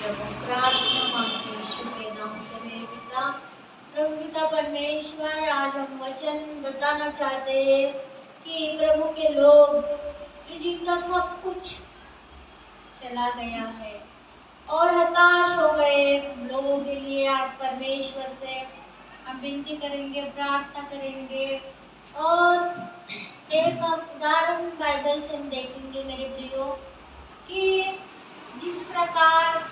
प्रभु प्रार्थना मांगते हैं यीशु के नाम से मेरे पिता। प्रभु पिता परमेश्वर, आज हम वचन बताना चाहते हैं कि प्रभु के लोग जिनका सब कुछ चला गया है और हताश हो गए लोगों के लिए आज परमेश्वर से हम विनती करेंगे, प्रार्थना करेंगे और एक उदाहरण बाइबल से हम देखेंगे मेरे प्रियो कि जिस प्रकार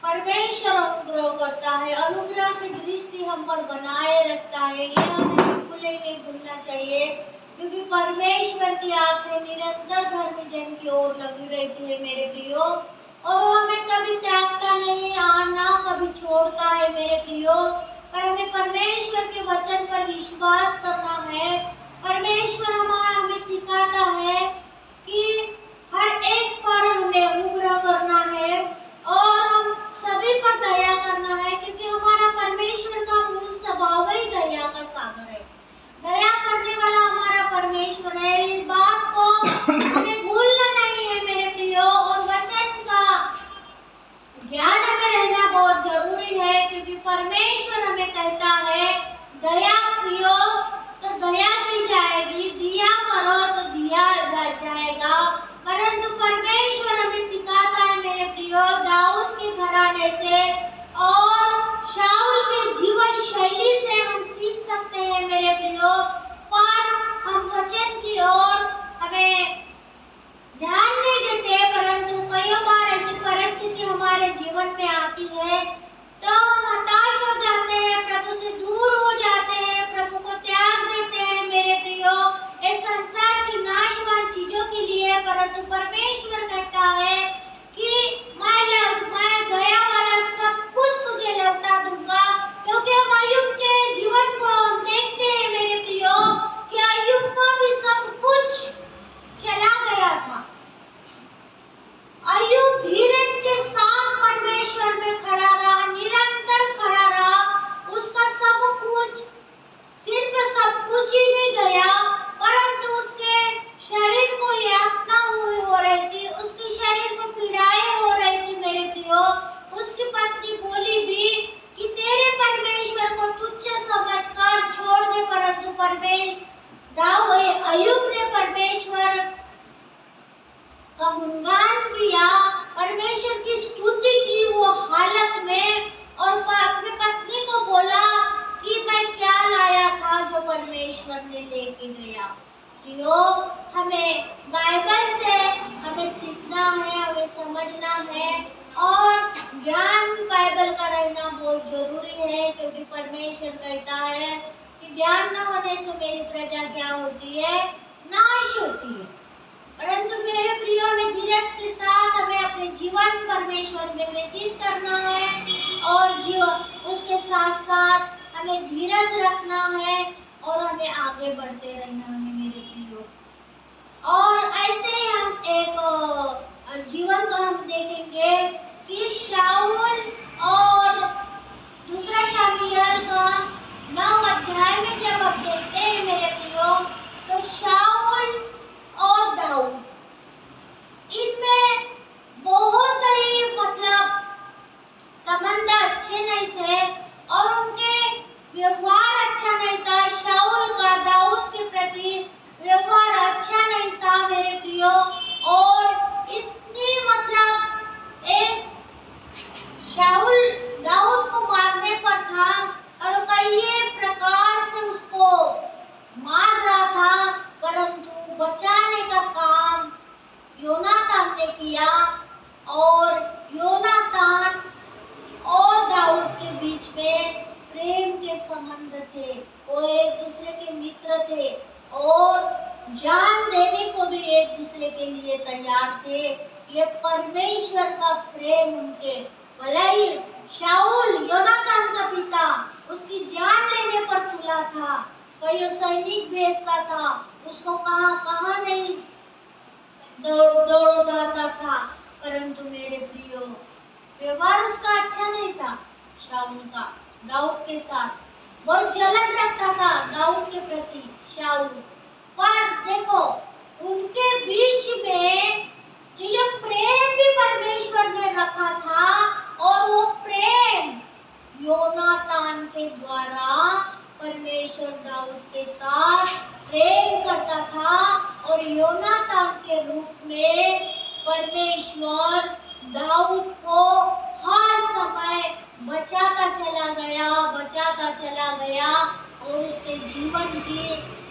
परमेश्वर अनुग्रह करता है, अनुग्रह की दृष्टि हम पर बनाए रखता है, यह हमें बिल्कुल ही नहीं भूलना चाहिए क्योंकि परमेश्वर की आंखें निरंतर धर्मी जन की ओर लगी रहती है मेरे प्रियो, और वो हमें कभी त्यागता नहीं ना कभी छोड़ता है मेरे प्रियो। पर हमें परमेश्वर के वचन पर विश्वास करना है। परमेश्वर हमें सिखाता है कि हर एक पर हमें अनुग्रह करना है और हम सभी पर दया करना है क्योंकि हमारा परमेश्वर का मूल स्वभाव ही दया का सागर है। दया करने वाला हमारा परमेश्वर है। इस बात को हमें भूलना नहीं है मेरे प्रियो, और वचन का ज्ञान हमें रहना बहुत जरूरी है क्योंकि परमेश्वर हमें कहता है दया कियो तो दया की जाएगी, दिया करो तो दिया जाएगा। परंतु परमेश्वर हमें सिखाता है मेरे प्रियो, दाऊद के घराने से और शाऊल के जीवन शैली से हम सीख सकते हैं मेरे प्रियो, पर हम वचन की ओर हमें ध्यान नहीं देते। परंतु कई बार ऐसी परिस्थिति हमारे जीवन में आती है तो हम हताश हो जाते हैं, प्रभु से दूर हो जाते हैं, प्रभु को त्याग देते हैं मेरे प्रियो इस संसार की नाशवान चीजों के लिए। परंतु परमेश्वर कहता है कि मैं दया वाला सब कुछ तुझे लौटा दूंगा, क्योंकि हम अय्यूब के जीवन को हम देखते हैं मेरे प्रियो कि अय्यूब को भी सब कुछ चला गया था। अय्यूब धीरज के साथ परमेश्वर में खड़ा रहा, निरंतर खड़ा रहा। उसका सब कुछ सिर्फ सब कुछ ही नहीं गया, परंतु उसके शरीर को यातना हो रही थी, उसके शरीर को पीड़ाएं हो रही थी मेरे प्रियो। उसकी पत्नी बोली भी कि तेरे परमेश्वर को तुच्छ समझकर छोड़ दे, परंतु अय्यूब ने परमेश्वर का गुणगान किया, परमेश्वर की स्तुति की वो हालत में, और अपने पत्नी को बोला कि मैं क्या लाया था जो परमेश्वर ने लेके गया। प्रियो, हमें बाइबल से हमें सीखना है, हमें समझना है और ज्ञान बाइबल का रहना बहुत जरूरी है क्योंकि परमेश्वर कहता है कि ज्ञान न होने से मेरी प्रजा क्या होती है, नाश होती है। परंतु मेरे प्रियो में धीरज के साथ हमें अपने जीवन परमेश्वर में व्यतीत करना है और उसके साथ साथ हमें धीरज रखना है और हमें आगे बढ़ते रहना है मेरे प्रियो। और ऐसे ही हम एक जीवन को हम देखेंगे कि शाऊल और दूसरा शमूएल का 9 अध्याय में जब हम देखते हैं मेरे प्रियो, तो शाऊल और दाऊद इनमें बहुत ही संबंध अच्छे नहीं थे और उनके व्यवहार अच्छा नहीं था। शाऊल का दाऊद के प्रति व्यवहार अच्छा नहीं था मेरे प्रियो, और इतनी एक शाऊल दाऊद को मारने पर था और कई प्रकार से उसको मार रहा था, परंतु बचाने का काम योनातान ने किया। और योनातान और दाऊद के बीच में प्रेम के संबंध थे, वो एक दूसरे के मित्र थे और जान देने को भी एक दूसरे के लिए तैयार थे। ये परमेश्वर का प्रेम उनके, भले ही शाऊल योनातान का पिता उसकी जान लेने पर तुला था, कई सैनिक भेजता था, उसको कहाँ नहीं दौड़ाता था, परंतु मेरे प्रियो व्यवहार उसका अच्छा नहीं था। शाऊल का दाऊद के साथ बहुत जलन रखता था दाऊद के प्रति शाऊल, पर देखो उनके बीच में जो ये प्रेम भी परमेश्वर ने रखा था, और वो प्रेम योनातान के द्वारा परमेश्वर दाऊद के साथ प्रेम करता था, और योनातान के रूप में परमेश्वर दाऊद को हर समय बचाता चला गया और उसके जीवन की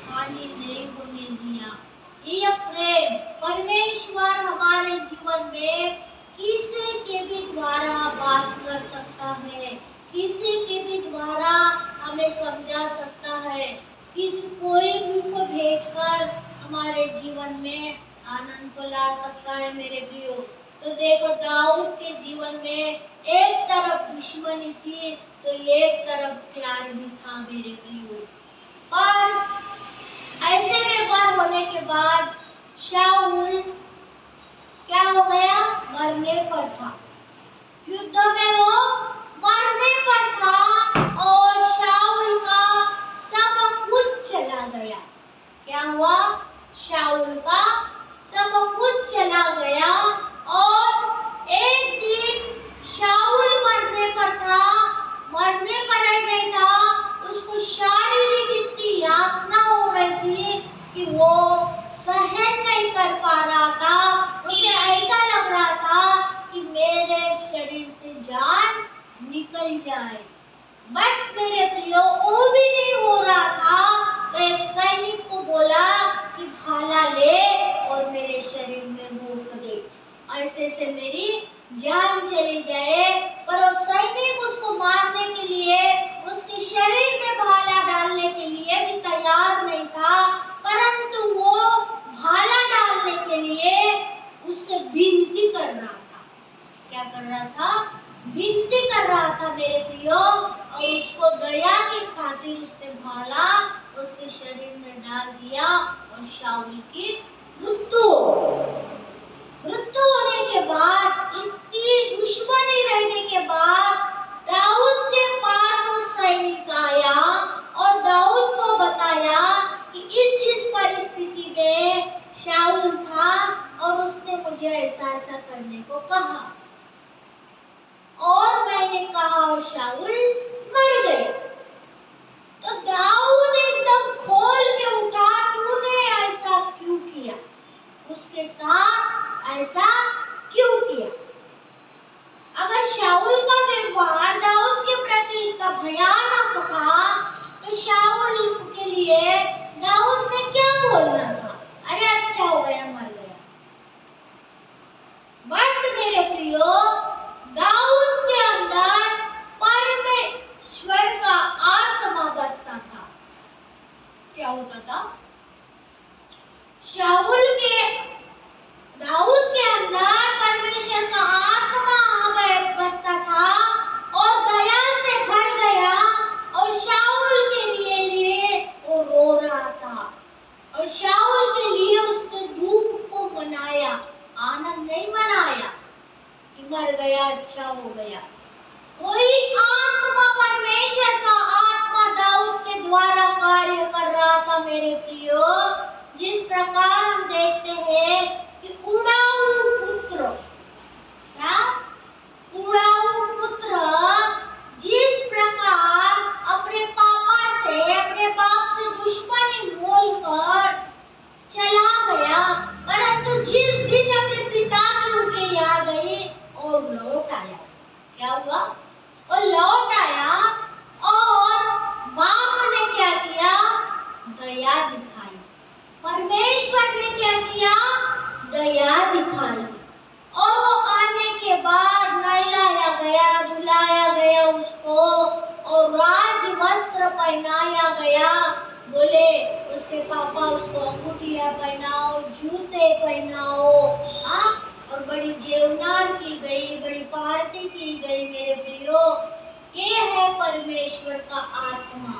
हानि नहीं होने दिया। ये प्रेम परमेश्वर हमारे जीवन में किसी के भी द्वारा बात कर सकता है, किसी के भी द्वारा हमें समझा सकता है, कोई भी को भेजकर हमारे जीवन में आनंद को ला सकता है मेरे प्रियो। तो देखो, दाऊद के जीवन में एक तरफ दुश्मनी थी तो एक तरफ प्यार भी था मेरे प्रियो। पर ऐसे में बार होने के बाद शाऊल क्या हो गया? मरने पर था। युद्ध में वो मरने पर था और शाऊल का सब कुछ चला गया। क्या हुआ? शाऊल का सब कुछ चला गया। और एक दिन शाऊल मरने पर था, मरने पर ही नहीं था, उसको शारीरिक इतनी यातना हो रही थी कि वो सहन नहीं कर पा रहा था। उसे ऐसा लग रहा था कि मेरे शरीर से जान निकल जाए। बट मेरे प्रियो, वो भी नहीं हो रहा था। तो एक सैनिक को बोला कि भाला ले और मेरे शरीर में भोंक दे, ऐसे से मेरी जान चली जाए। पर वो सैनिक उसको मारने के लिए, उसके शरीर में भाला डालने के लिए भी तैयार नहीं था, परंतु वो भाला डालने के लिए उससे विनती कर रहा था। क्या कर रहा था? विनती कर रहा था मेरे प्रियो। और उसको दया की खातिर उसने भाला उसके शरीर में डाल दिया और शाऊल की मृत्यु होने के बाद, इतनी दुश्मनी रहने के बाद, दाऊद के पास वो सैनिक आया और दाऊद को बताया कि इस परिस्थिति में शाऊल था और उसने मुझे ऐसा करने को कहा, और मैंने कहा और शाऊल मर गया। तो दाऊद एकदम खोल के उठा, तूने ऐसा क्यों किया? उसके साथ ऐसा क्यों किया? अगर शाऊल का व्यवहार दाऊद के प्रति इतना भयानक था, तो शाऊल के लिए दाऊद ने क्या बोलना था? अरे अच्छा हो गया, मर गया। बट मेरे प्रियो, दाऊद के अंदर परमेश्वर का आत्मा बसता था। क्या होता था? दाऊद के अंदर परमेश्वर का आत्मा बसता था और दया से भर गया, और शाऊल के लिए वो रो रहा था, और शाऊल के लिए उसने दुख को मनाया, आनंद नहीं मनाया कि मर गया, अच्छा हो गया। कोई आत्मा, परमेश्वर का आत्मा दाऊद के द्वारा कार्य कर रहा था मेरे प्रियो। जिस प्रकार हम देखते हैं कि उड़ाऊ पुत्र, जिस प्रकार अपने बाप से दुश्मनी बोलकर चला गया, परंतु जिस दिन अपने पिता की उसे याद आई और लौट आया। क्या हुआ? और लौट आया, और बाप ने क्या किया? दया दिखाई। परमेश्वर ने क्या किया? दया दिखाई। और वो आने के बाद नहलाया गया, धुलाया गया उसको, और राज वस्त्र पहनाया गया। बोले उसके पापा उसको अंगूठियां पहनाओ, जूते पहनाओ, और बड़ी जेवनार की गई, बड़ी पार्टी की गई मेरे प्रियो। ये है परमेश्वर का आत्मा।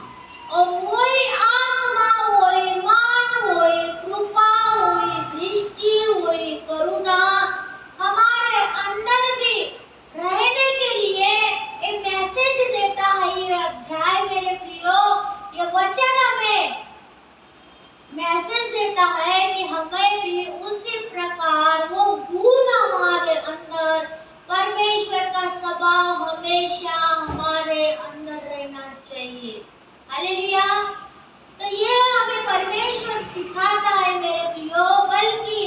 और वही आत्मा, वही मान, वही कृपा, वही दृष्टि, वही करुणा हमारे अंदर भी रहने के लिए एक मैसेज देता है। ये अध्याय मेरे प्रियो, ये वचन हमें मैसेज देता कहता है कि हमें भी उसी प्रकार वो गुण हमारे अंदर, परमेश्वर का स्वभाव हमेशा हमारे अंदर रहना चाहिए। हालेलुया। तो ये हमें परमेश्वर सिखाता है मेरे प्रियो, बल्कि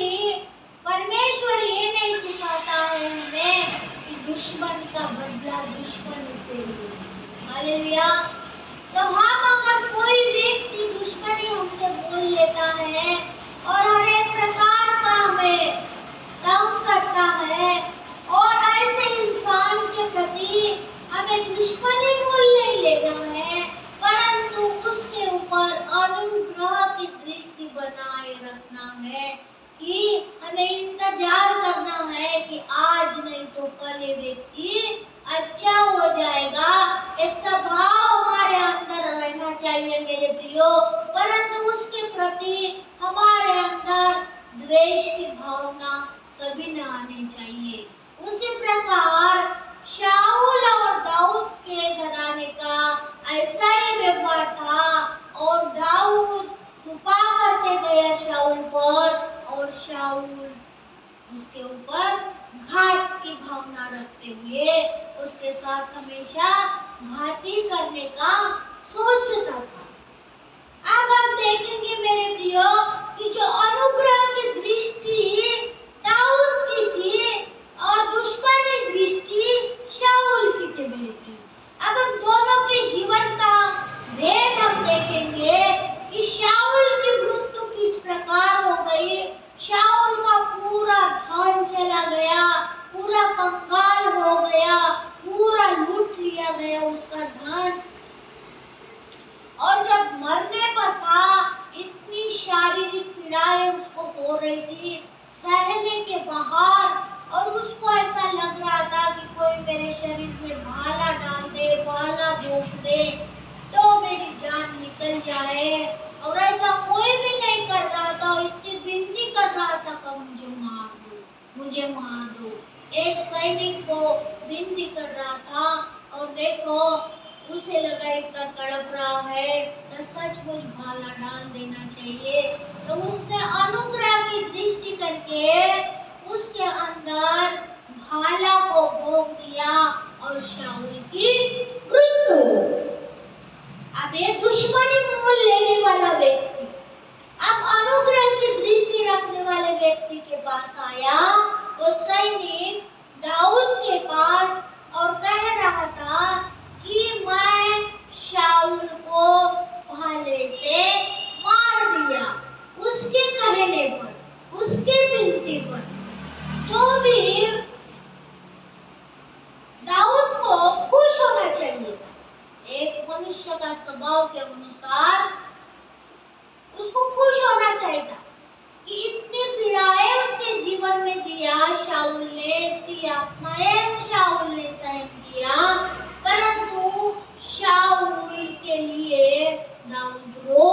परमेश्वर ये नहीं सिखाता है हमें कि दुश्मन का बदला दुश्मन से लो। हालेलुया। तो हम अगर कोई व्यक्ति दुश्मनी हमसे बोल लेता है और हर एक प्रकार का हमें तंग करता है और ऐसे इंसान के प्रति हमें दुश्मनी मोल नहीं लेना है, परंतु उसके ऊपर अनुग्रह की दृष्टि बनाए रखना है कि हमें इंतजार करना है कि आज नहीं तो कल ये व्यक्ति अच्छा हो जाएगा। ये स्वभाव हमारे अंदर रहना चाहिए मेरे प्रियो, परंतु उसके प्रति हमारे अंदर द्वेष की भावना कभी न आनी चाहिए। उसी प्रकार शाऊल और दाऊद के घराने का ऐसा ही व्यवहार था और दाऊद कृपा करते गया शाऊल पर और शाऊल उसके ऊपर घात की भावना रखते हुए उसके साथ हमेशा घाती करने का सोचता था। अब हम देखेंगे मेरे प्रियो कि जो अनुग्रह की दृष्टि दाऊद की थी और दुश्मनी दृष्टि शाऊल की थी मेरे प्रियो। अब हम दोनों के जीवन का भेद हम देखेंगे कि शाऊल की मृत्यु किस प्रकार हो गई। शाऊल का पूरा धन चला गया, पूरा कंगाल हो गया, पूरा लूट लिया गया उसका धन, और जब मरने पर था इतनी शारीरिक पीड़ाएं उसको हो रही थी सहने के बाहर, और उसको ऐसा लग रहा था कि कोई मेरे शरीर में भाला डाल दे, भाला भोंक दे तो मेरी जान निकल जाए, और ऐसा कोई भी नहीं कर रहा था। इतनी विनती कर रहा था कि मुझे मार दो, मुझे मार दो। एक सैनिक को विनती कर रहा था और देखो उसे लगा इतना तड़प रहा है तो सचमुच भाला डाल देना चाहिए। तो उसने अनुग्रह की दृष्टि करके उसके अंदर भाला को भोंक दिया और शाऊल की मृत्यु हो गई। अब ये दुश्मनी मोल लेने वाला व्यक्ति अब अनुग्रह की दृष्टि रखने वाले व्यक्ति के पास आया। वो सैनिक दाऊद के पास और कह रहा था कि मैं शाऊल को भाले से मार दिया। उसके कहने पर, उसके विनती पर, तो भी दाऊद को खुश होना चाहिए। एक मनुष्य का स्वभाव के अनुसार उसको खुश होना चाहिए था कि इतनी पीड़ाएं उसके जीवन में दिया शाऊल ने, इतनी यातनाएं शाऊल ने सहन किया, परंतु शाऊल के लिए दाऊद रो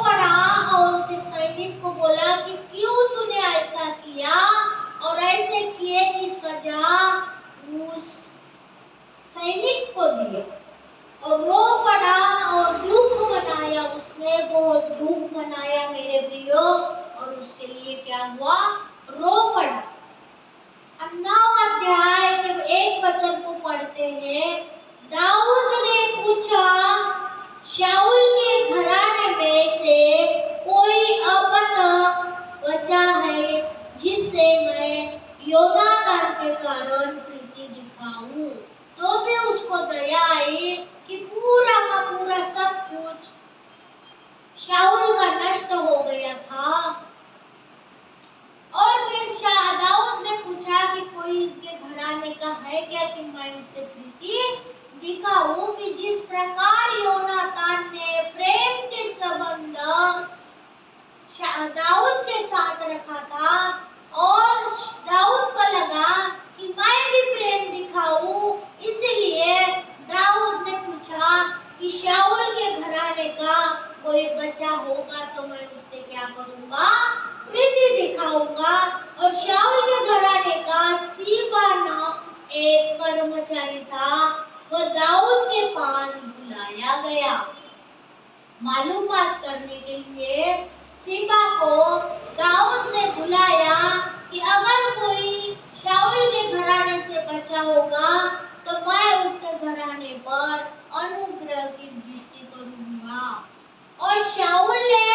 पड़ा और उसे सैनिक को बोला कि क्यों तूने ऐसा किया, और ऐसे किए की सजा उस सैनिक को दिए, और रो पड़ा और दुख मनाया। उसने बहुत दुख मनाया मेरे प्रियो, और उसके लिए क्या हुआ, रो पड़ा। अब 9 अध्याय के 1 वचन को पढ़ते हैं। दाऊद ने पूछा, शाऊल के घराने में से कोई अब तक बचा है जिससे मैं योनातान के कारण प्रीति दिखाऊं। तो भी उसको दया आई कि पूरा का पूरा सब कुछ शाऊल का नष्ट हो गया था। और फिर दाऊद ने पूछा कि कोई इसके घराने का है क्या कि मैं उससे प्रीति दिखाऊं, कि जिस प्रकार योनातान ने प्रेम के संबंध दाऊद के साथ रखा था, और दाऊद को लगा कि मैं भी प्रेम दिखाऊं, इसीलिए दाऊद ने पूछा कि शाऊल के घराने का कोई बच्चा होगा तो मैं उससे क्या करूंगा, प्रीति दिखाऊंगा। और शाऊल के घराने का सीबा नाम एक कर्मचारी था, वो दाऊद के पास बुलाया गया। मालूमात करने के लिए सीबा को दाऊद ने बुलाया कि अगर कोई शाऊल के घराने से बचा होगा तो मैं उसके घराने पर अनुग्रह की दृष्टि करूंगा। और शाऊल ने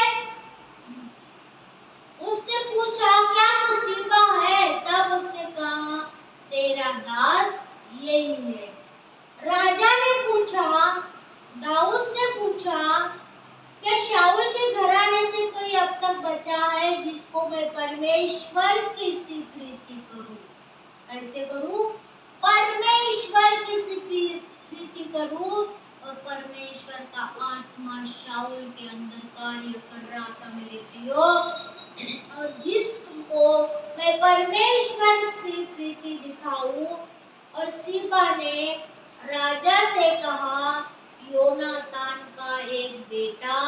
उसने पूछा क्या तू सीबा है? तब उसने कहा तेरा दास यही है। राजा ने पूछा, दाऊद ने पूछा क्या शाऊल के घराने से कोई अब तक बचा है जिसको मैं परमेश्वर की स्वीकृति करूं? कैसे करूं? परमेश्वर की स्वीकृति करूं। और परमेश्वर का आत्मा शाऊल के अंदर कार्य कर रहा था मेरे प्रियो। और जिसको मैं परमेश्वर की प्रीति दिखाऊं। और सीबा ने राजा से कहा योनातान का एक बेटा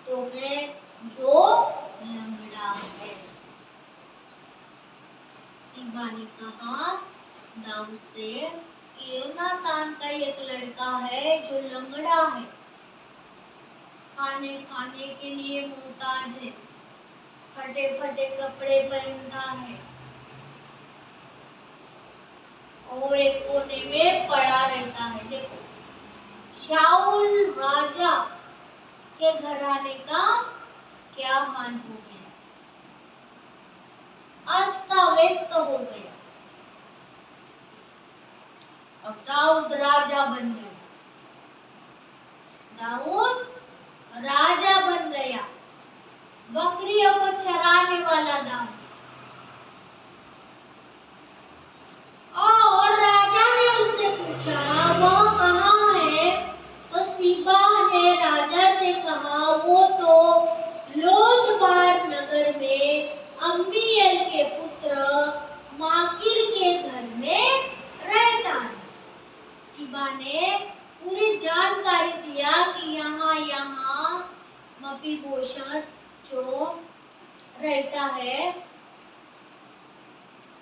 तो है जो लंगड़ा है। सीबा ने कहा दाऊद से कि योनातान का एक लड़का है जो लंगड़ा है, खाने के लिए मोहताज है, फटे फटे कपड़े पहनता है और एक कोने में पड़ा रहता है। देखो शाऊल राजा के घराने का क्या हाल हो गया, अस्ता व्यस्त हो गया। अब दाऊद राजा बन गया, दाऊद राजा बन गया, बकरियों को चराने वाला दाऊद। और राजा ने उससे पूछा वह कहाँ है? तो सीबा ने राजा से कहा वो तो लोदबार नगर में अम्मीएल के पुत्र माकीर के घर में रहता है। सीबा ने पूरी जानकारी दिया कि यहाँ मपीबोशत जो रहता है।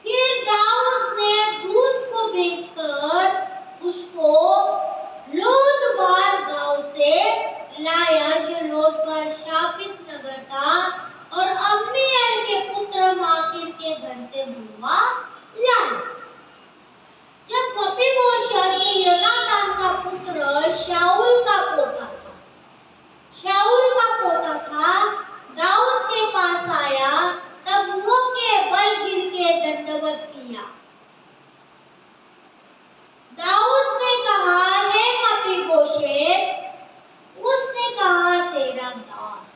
फिर दाऊद ने दूत को भेजकर उसको लोदबार गांव से लाया जो लोदबार शापित नगर था और अम्मीएल के पुत्र माकीर के घर से बुलवा लाया। जब मपीबोशत योनातान का पुत्र शाऊल का पोता था दाऊद के पास आया तब मुंह के बल गिर के दंडवत किया। दाऊद ने कहा हे मपीबोशेत। उसने कहा तेरा दास।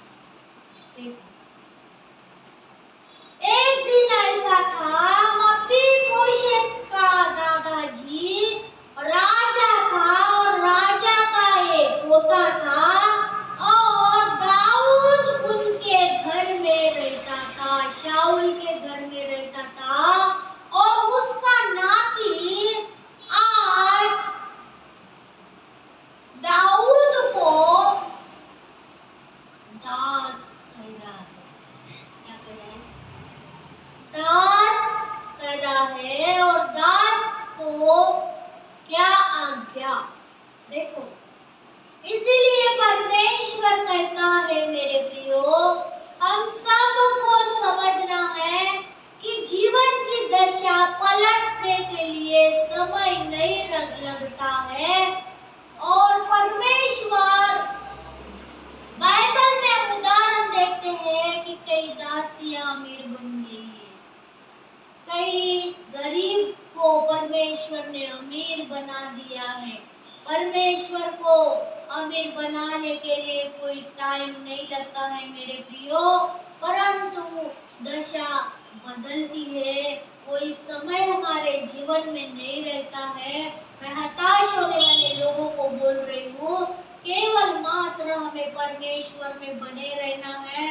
एक दिन ऐसा था मपीबोशेत का दादाजी राजा था और राजा का एक पोता था और दाऊद उनके घर में रहता था, शाऊल के घर में रहता था। और उसका नाती आज दाऊद को दास कह रहा है। क्या कह रहा है? दास कह रहा है। और दास को क्या आज्ञा? देखो इसीलिए परमेश्वर कहता है मेरे प्रियो हम सबको समझना है कि जीवन की दशा पलटने के लिए समय नहीं लगता है। और परमेश्वर बाइबल में उदाहरण देखते हैं कि कई दासियां अमीर बन गई है, कई गरीब को परमेश्वर ने अमीर बना दिया है। परमेश्वर को अमीर बनाने के लिए कोई टाइम नहीं लगता है मेरे प्रियो, परंतु दशा बदलती है, कोई समय हमारे जीवन में नहीं रहता है। मैं हताश होने वाले लोगों को बोल रही हूँ केवल मात्र हमें परमेश्वर में बने रहना है,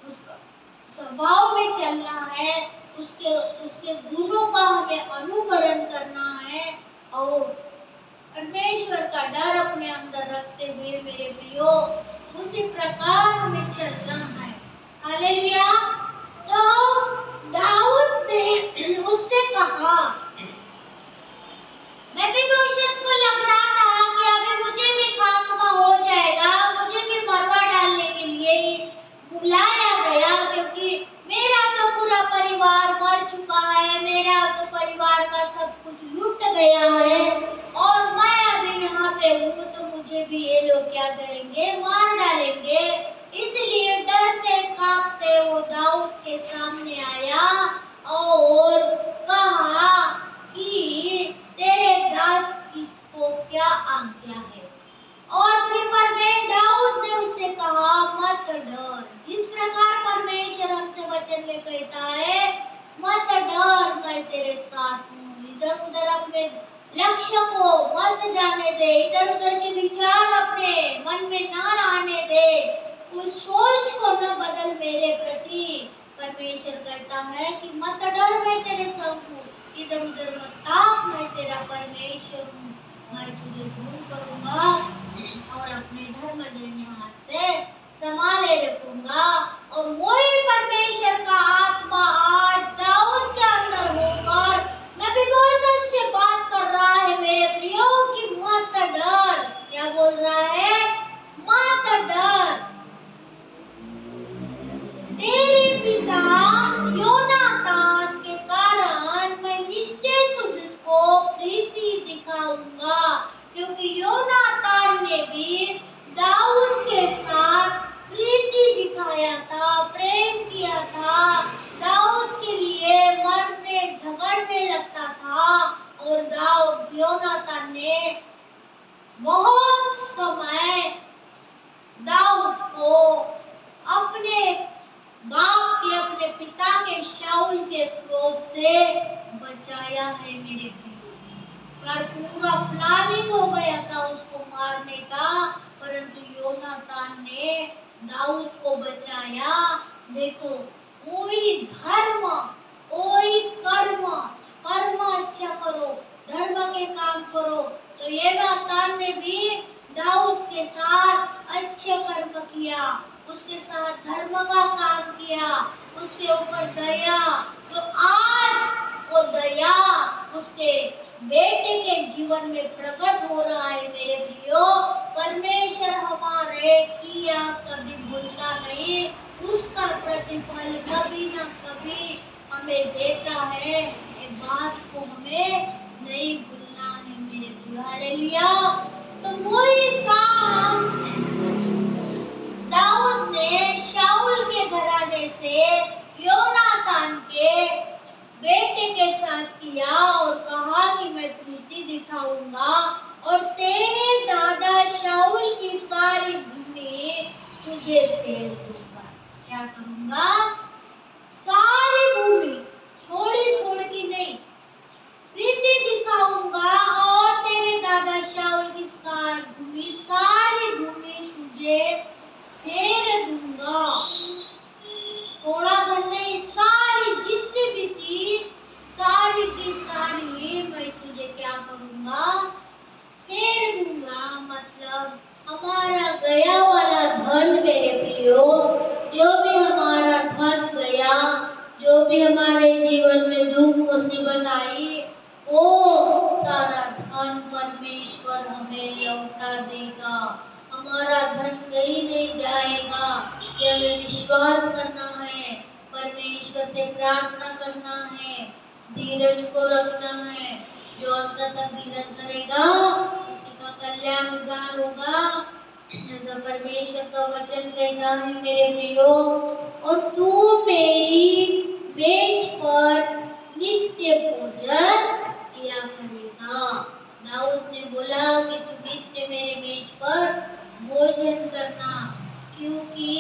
उसका स्वभाव में चलना है, उसके गुणों का हमें अनुकरण करना है और परमेश्वर का डर अपने अंदर रखते हुए मेरे प्रियो उसी प्रकार हमें चलना है। हालेलुया। तो दाऊद ने उससे कहा, मपीबोशेत को लग रहा था कि अभी मुझे भी खात्मा हो जाएगा, मुझे भी मरवा सब कुछ लूट गया है और मैं अभी यहाँ पे हूँ, तो मुझे भी ये लोग क्या करेंगे, मार डालेंगे। इसलिए डरते कांपते वो दाऊद के सामने आया और कहा कि तेरे दास की को क्या आज्ञा है। और फिर दाऊद ने उससे कहा, मत डर। जिस प्रकार परमेश्वर हमसे वचन में कहता है, मत डर, मैं तेरे साथ हूँ। इधर उधर अपने लक्ष्य को मत जाने दे, इधर उधर के विचार अपने मन में ना आने दे, उस सोच को न बदल मेरे प्रति। परमेश्वर कहता है कि मत डर, मैं तेरे संग हूँ, इधर उधर मत ताक, मैं तेरा परमेश्वर हूँ। मैं तुझे दूर करूंगा और अपने धर्म हाथ से संभाले रखूंगा। और वही परमेश्वर का आत्मा आज दाऊद के अंदर होकर मेफीबोशेत से बात कर रहा है, मेरे प्रियो, कि मत डर। क्या बोल रहा है? मत डर, तेरे पिता योनातान के कारण मैं निश्चय तुझको प्रीति दिखाऊंगा। क्योंकि योनातान ने भी दाऊद के साथ प्रीति दिखाया था, प्रेम किया था, दाऊद के लिए मरने झगड़ने लगता था। और योनातान ने बहुत समय दाऊद को अपने बाप के, अपने पिता के शाऊल के क्रोध से बचाया है मेरे प्रियो। पर पूरा प्लानिंग हो गया था उसको मारने का, परंतु योनातान ने दाऊद को बचाया। देखो, कोई धर्म, कोई कर्म, कर्म अच्छा करो, धर्म के काम करो। तो योनातान ने भी दाऊद के साथ अच्छे कर्म किया, उसके साथ धर्म का काम किया, उसके ऊपर दया। तो आज वो दया उसके बेटे के जीवन में प्रकट हो रहा है मेरे प्रियो। परमेश्वर हमारे किया कभी भूलता नहीं, उसका प्रतिफल कभी ना कभी हमें देता है। ये बात को हमें नहीं भूलना है मेरे प्रियो। हालेलुया। तो वही काम दाऊद ने शाऊल के घराने से योनातान के बेटे के साथ किया और कहा कि मैं प्रीति दिखाऊंगा और तेरे दादा शाऊल की सारी भूमि तुझे फेर दूंगा। क्या करूंगा? सारी भूमि, थोड़ी थोड़ी की नहीं, प्रीति दिखाऊंगा और तेरे दादा शाऊल की सारी भूमि तुझे फेर दूंगा। थोड़ा घर नहीं, सारी जितनी भी थी, सारी की सारी मैं तुझे क्या करूंगा? फेर दूंगा। मतलब हमारा गया वाला धन मेरे प्रियो, जो भी हमारा धन गया, जो भी हमारे जीवन में दुख मुसीबत आई, वो सारा धन परमेश्वर हमें लौटा देगा। हमारा धन कहीं नहीं जाएगा। ये हमें विश्वास करना है, परमेश्वर से प्रार्थना करना है, धीरज को रखना है। जो अंत तक धीरज करेगा उसी का कल्याण उद्धार होगा। जैसा परमेश्वर का वचन कहता है मेरे प्रियो, और तू मेरी मेज पर नित्य भोजन किया करेगा। दाऊद ने बोला कि तू नित्य मेरे मेज पर भोजन करना, क्योंकि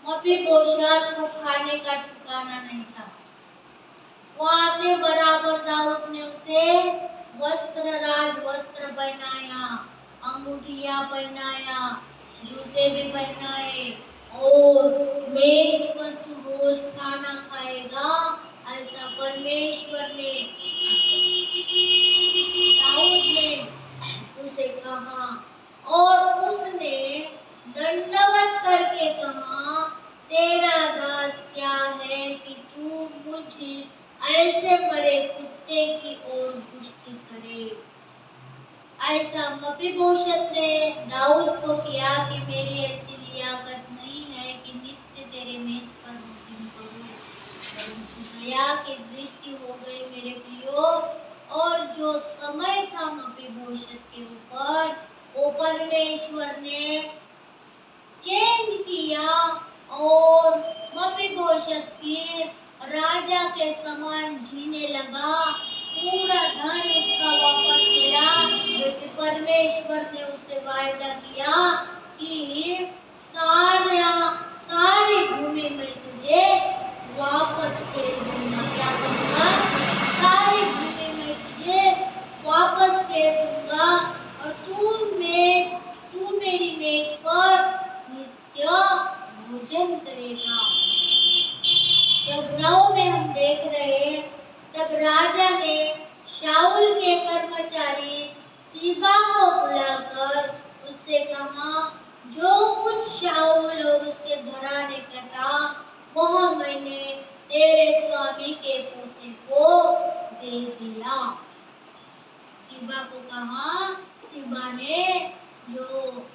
मेफीबोशेत को खाने का ठिकाना नहीं था। वो आते बराबर दाऊद ने उसे राज वस्त्र पहनाया, अंगूठियां पहनाया, जूते भी पहनाए और मेज पर तू रोज खाना खाएगा, ऐसा परमेश्वर ने दाऊद ने उसे कहा। और उसने दंडवत करके कहा, तेरा दास क्या है कि तू मुझे ऐसे मरे कुत्ते की ओर पुष्टि करे। ऐसा मेफीबोशेत ने दाऊद को किया कि मेरी ऐसी लियाकत नहीं है कि नित्य तेरे मेज पर भोजन करूं, परंतु दया की और मपीबोशत की राजा के समान जीने लगा। पूरा धन उसका वापस मिला, क्योंकि परमेश्वर ने उसे वायदा किया कि सारी भूमि में तुझे वापस फेर दूंगा। क्या दूंगा? सारी भूमि में तुझे वापस फेर दूंगा और तू मेरी मेज पर नित्य भोजन करेगा। जब 9 में हम देख रहे, तब राजा ने शाऊल के कर्मचारी सीबा को बुलाकर उससे कहा, जो कुछ शाऊल और उसके घराने का था वह मैंने तेरे स्वामी के पोते को दे दिया। सीबा को कहा, सीबा ने जो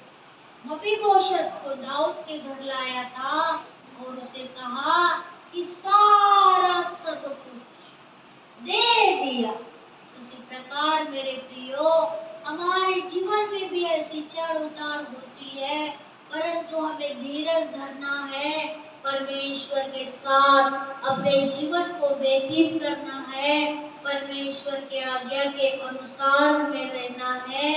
मपीबोशत को दाऊद के घर लाया था और उसे कहा कि सारा सब कुछ दे दिया। उसी प्रकार मेरे प्रियो, हमारे जीवन में भी ऐसी चढ़ उतार होती है, परंतु हमें धीरज धरना है, परमेश्वर के साथ अपने जीवन को व्यतीत करना है, परमेश्वर के आज्ञा के अनुसार हमें रहना है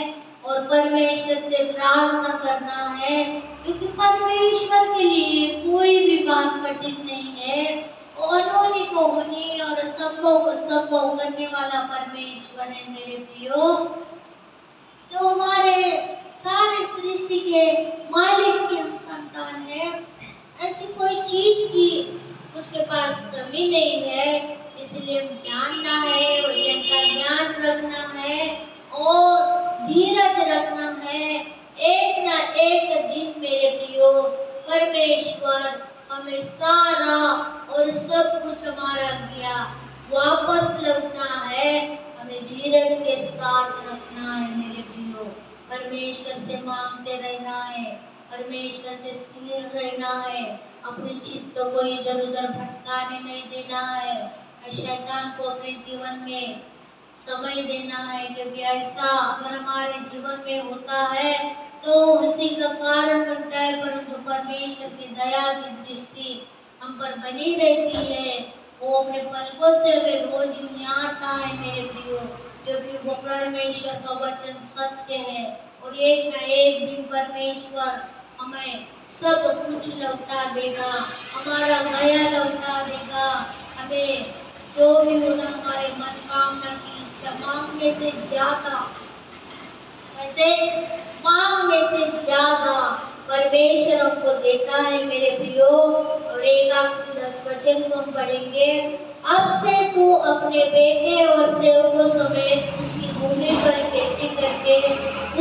और परमेश्वर से प्रार्थना करना है, क्योंकि परमेश्वर के लिए कोई भी बात कठिन नहीं है। अनहोनी को होनी और असंभव को संभव करने वाला परमेश्वर है मेरे प्रियो। तो हमारे सारे सृष्टि के मालिक की हम संतान है, ऐसी कोई चीज की उसके पास कमी नहीं है, इसलिए हम जानना है, वचन का ज्ञान रखना है और धीरज रखना है। एक ना एक दिन मेरे प्रियो परमेश्वर हमें सारा और सब कुछ हमारा किया वापस लौटना है, हमें धीरज के साथ रखना है मेरे प्रियो। परमेश्वर से मांगते रहना है, परमेश्वर से स्थिर रहना है, अपने चित्त को इधर उधर भटकाने नहीं देना है, शैतान को अपने जीवन में समय देना है, क्योंकि ऐसा अगर हमारे जीवन में होता है तो हंसी का कारण बनता है, परंतु परमेश्वर की दया की दृष्टि हम पर बनी रहती है। वो अपने पलकों से हमें रोज निहारता है मेरे प्रियो, क्योंकि वो परमेश्वर का वचन सत्य है और एक न एक दिन परमेश्वर हमें सब कुछ लौटा देगा, हमारा गया लौटा देगा। हमें जो भी होना हमारे मन कामना की इच्छा मांगने से ज्यादा, ऐसे मांगने से ज्यादा परमेश्वर हमको देता है मेरे प्रियो। और एक आखिरी 10 वचन को हम पढ़ेंगे। अब से तू अपने बेटे और सेवकों समेत उसकी भूमि पर खेती करके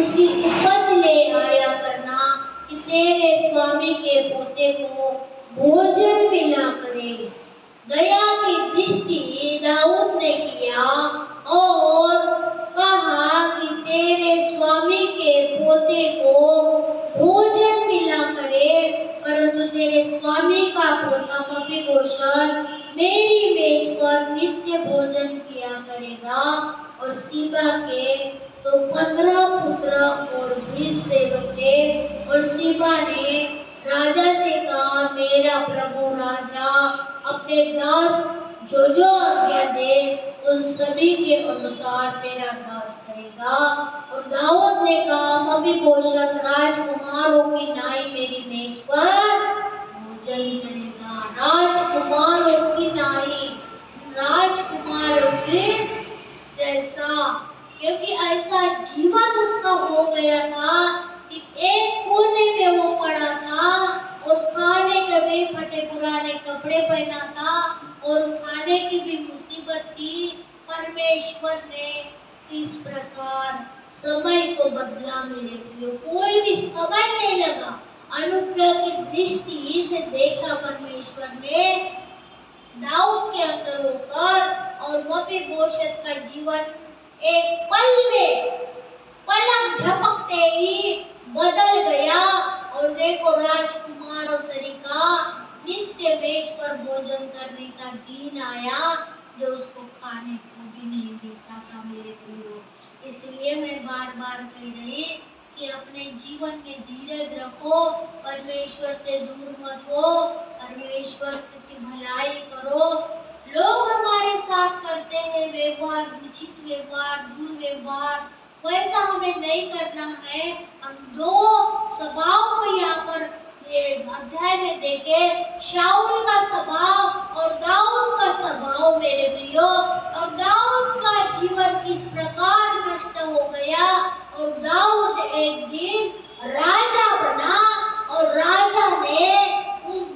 उसकी उपज ले आया करना, कि तेरे स्वामी के पोते को भोजन मिला करे। दया की दृष्टि दाऊद ने किया और कहा कि तेरे स्वामी के पोते को भोजन मिला करे, परंतु तेरे स्वामी का पोता मपीबोशत मेरी मेज पर नित्य भोजन किया करेगा। और सीबा के तो 15 पुत्र और 20 सेवक थे। और सीबा ने राजा से कहा, मेरा प्रभु राजा अपने दास जो जो आज्ञा दे उन सभी के अनुसार तेरा दास करेगा। और दाऊद ने कहा, मपीबोशत राजकुमारों की नाई मेरी मेज पर भोजन करेगा। राजकुमारों की नाई, राजकुमारों के जैसा, क्योंकि ऐसा जीवन उसका हो गया था कि एक कोने में वो पड़ा था और खाने के भी फटे पुराने कपड़े पहना था और खाने की भी मुसीबत थी। परमेश्वर ने इस प्रकार समय को बदला मेरे प्रियो, कोई भी समय नहीं लगा, अनुग्रह की दृष्टि से देखा परमेश्वर ने दाऊद के अंदर होकर, और मपीबोशत का जीवन एक पल में पलक झपकते ही बदल गया। और देखो राजकुमार और सरिका नित्य मेज पर भोजन करने का दिन आया, जो उसको खाने को भी नहीं मिलता था मेरे प्रियो। इसलिए मैं बार बार कह रही, कि अपने जीवन में धीरज रखो, परमेश्वर से दूर मत हो, परमेश्वर की भलाई करो। लोग हमारे साथ करते हैं व्यवहार, उचित व्यवहार, दुर्व्यवहार, वैसा हमें नहीं करना है। हम दो स्वभाव को यहाँ पर ये अध्याय में देखे, शाऊल का स्वभाव और दाऊद का स्वभाव मेरे प्रियो। और दाऊद का जीवन किस प्रकार नष्ट हो गया, और दाऊद एक दिन राजा बना, और राजा ने उस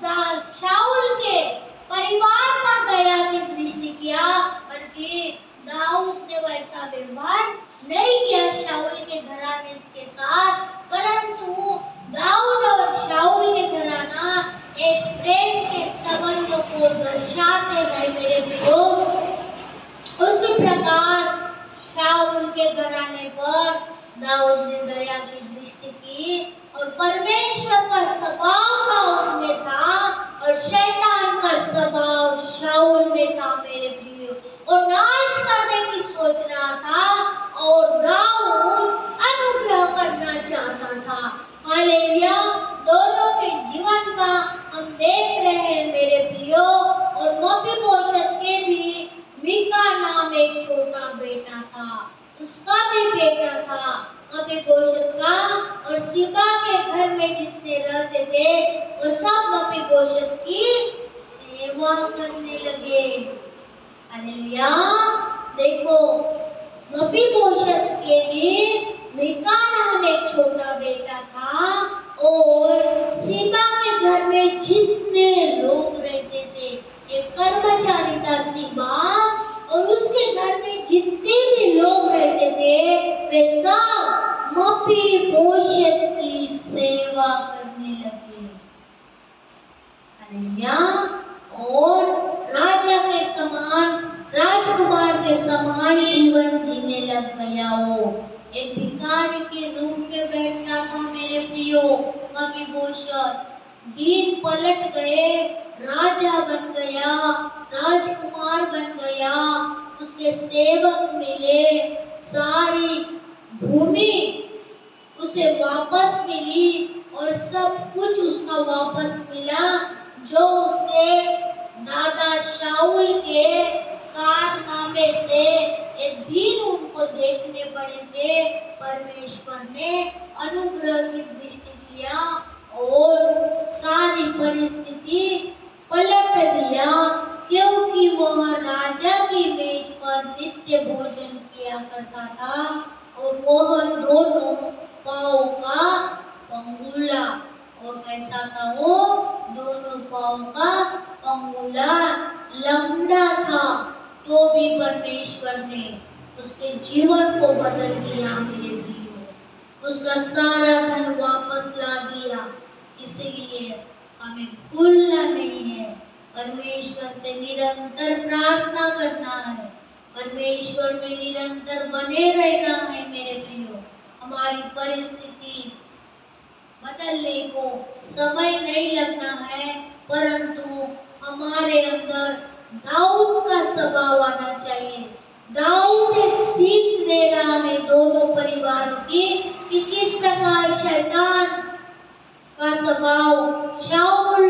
शाऊल के परिवार पर दया की दृष्टि किया, बल्कि दाऊद ने वैसा व्यवहार नहीं किया शाऊल के घराने के साथ, परंतु दाऊद और शाऊल के घराना एक प्रेम के संबंध को दर्शाते हैं मेरे प्रियो। उसी प्रकार शाऊल के घराने पर दाऊद ने दया की दृष्टि की, और परमेश्वर का स्वभाव दाऊद में था और शैतान का स्वभाव शाऊल में था मेरे प्रियो। और नाश करने की सोच रहा था और दाऊद अनुग्रह करना चाहता था। हालेलुया। दोनों के जीवन का हम देख रहे हैं मेरे प्रियो। और मपीबोशत के भी मीका नाम एक छोटा बेटा था, उसका भी बेटा था मपीबोशत का, और सिबा के घर में जितने रहते थे वो सब मपीबोशत की सेवा करने लगे। हालेलुया। देखो, मपीबोशत के भी मीका नाम एक छोटा बेटा था, और सिबा के घर में जितने लोग रहते थे, एक कर्मचारी था सिबा, और उसके घर में जितने भी लोग रहते थे वे सब मपीबोशत की सेवा करने लगे। हालेलुया। और राजा के समान, राजकुमार के समान जीवन जीने लग गया। वो एक भिखारी के रूप में बैठता था मेरे प्रियो मपीबोशत। दिन पलट गए, राजा बन गया, राजकुमार बन गया, उसके सेवक मिले, सारी भूमि उसे वापस मिली, और सब कुछ उसका वापस मिला जो उसके दादा शाऊल के कारनामे से एक दिन उनको देखने पड़े थे। परमेश्वर ने अनुग्रह की दृष्टि किया और सारी परिस्थिति पलट दिया, क्योंकि वह राजा की मेज पर नित्य भोजन किया करता था, और वह दोनों पाँव का पंगुला, और कैसा था वो, दोनों पाँव का पंगुला लंगड़ा था, तो भी परमेश्वर ने उसके जीवन को बदल दिया मेरे प्रियो। उसका सारा धन वापस ला दिया। इसलिए हमें भूलना नहीं है, परमेश्वर से निरंतर प्रार्थना करना है, परमेश्वर में निरंतर बने रहना है मेरे प्रियो। हमारी परिस्थिति बदलने को समय नहीं लगना है, परंतु हमारे अंदर दाऊद का स्वभाव आना चाहिए। दाऊद एक सीख दे रहा है दोनों परिवारों की कि किस प्रकार शैतान का स्वभाव, शाऊल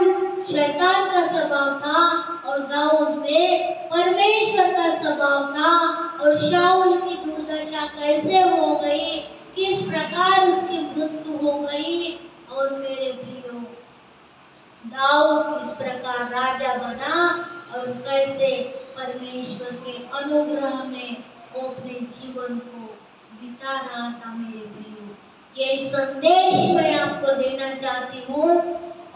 शैतान का स्वभाव था और दाऊद में परमेश्वर का स्वभाव था, और शाऊल की दुर्दशा कैसे हो गई, किस प्रकार उसकी मृत्यु हो गई, और मेरे प्रियो दाऊद किस प्रकार राजा बना और कैसे परमेश्वर के अनुग्रह में वो अपने जीवन को बिता रहा था मेरे प्रियो। ये संदेश मैं आपको देना चाहती हूँ,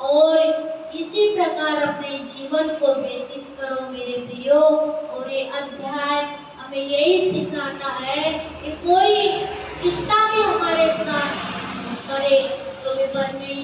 और इसी प्रकार अपने जीवन को व्यतीत करो मेरे प्रियो। और ये अध्याय हमें यही सिखाता है कि कोई कितना भी हमारे साथ करे तो वे परमेश्वर